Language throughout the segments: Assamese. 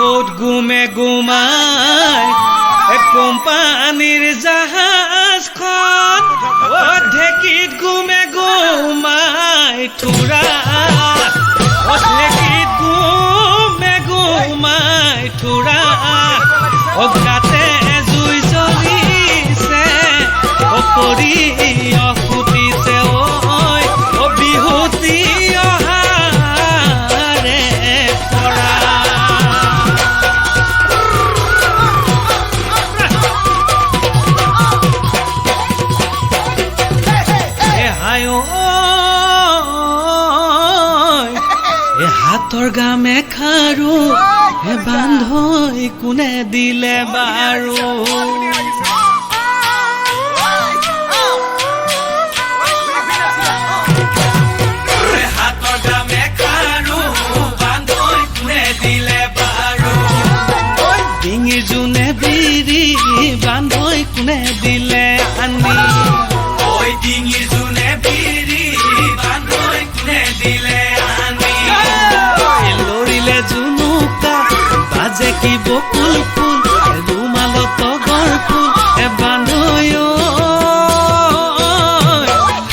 ঢেকত গুমে গুমাই কোম্পানীৰ জাহাজখন ঢেকীত গুমে গুমাই থোৰা ঢেকীত গুমে গুমাই থোৰা গাতে জুই জ্বলিছে পৰি ফুটিছে বিহুতি অহাৰে পৰা হাতৰ গামে খাৰু বান্ধৈ কোনে দিলে বাৰু হাতৰ গামে খাৰু বান্ধৈ কোনে দিলে বাৰু ডিঙিৰ জোনে বিৰি বান্ধৈ কোনে দিলে আনি ডিঙিৰ জোনে বিৰি বান্ধৈ কোনে দিলে বাজে কি বকুল ফুল ৰুমালত তগৰ ফুল বান্ধৈ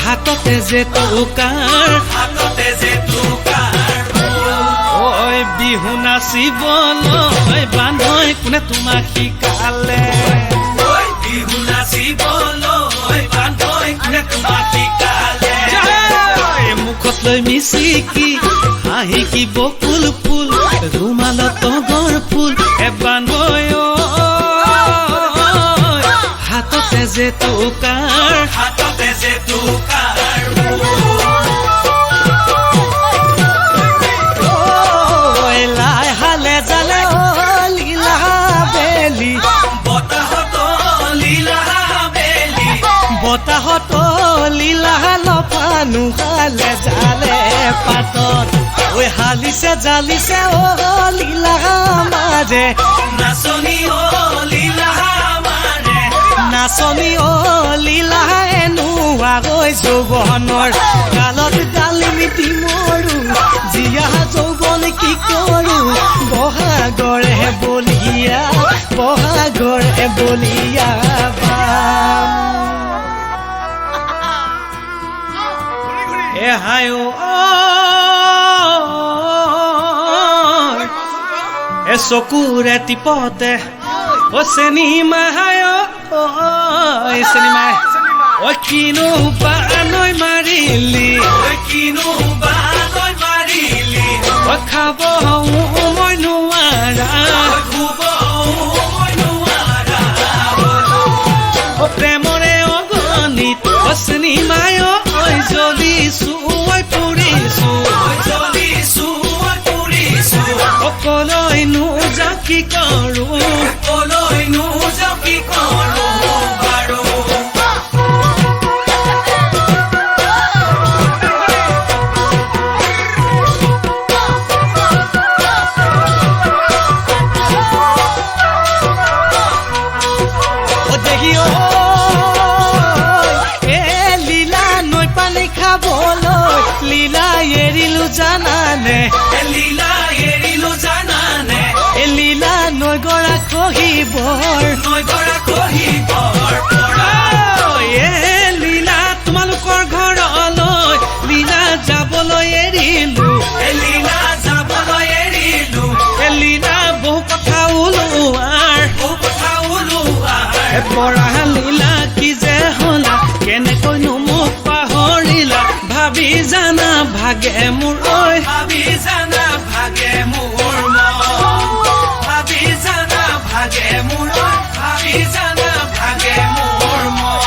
হাততে যে টকাৰ ঐ বিহু নাচিবলৈ বান্ধৈ কোনে তোমাক শিকালে বিহু নাচিবলৈ বান্ধৈ কোনে তোমাক শিকালে মুখত লৈ মিচিকি হাঁহি কি বকুল ফুল ৰুমালত তগৰ ফুল বান্ধৈ হাততে যে টকাৰ লাই হালে জালে লীলা বেলি বতাহত লীলা লফানো হালে জালে পাতত ঐ হালিছে জালিছে লীলা মাৰে নাচনী নাচনী লীলা এনুৱা গৈ যৌৱনৰ গালত ডালিমি দিমৰো জীয়া যৌৱন কি কৰো বহাগৰে বলিয়া হায় চকুৰে টিপতে চিনেমা চিনেমা কিনো বানৈ মাৰিলি খাব মই নোৱাৰা প্ৰেমৰে অগণিত চিনেমাই জ্বলিছো অকলৈ নোযাওঁ কি কৰো বাৰু লীলা নৈ পানী খাবলৈ লীলা এৰিলো জানানে লীলা নৈ গৰা খহিবৰ লীলা তোমালোকৰ ঘৰলৈ লীলা যাবলৈ এৰিলো লীলা বহু কথা ওলোৱাৰ পৰা লীলা কি যে হলা কেনেকৈনো মোক পাহৰিলা ভাবি জানা ভাগে মোৰ ভাবি জানা ভাগে মোৰ ভাবি জানা ভাগে মোৰ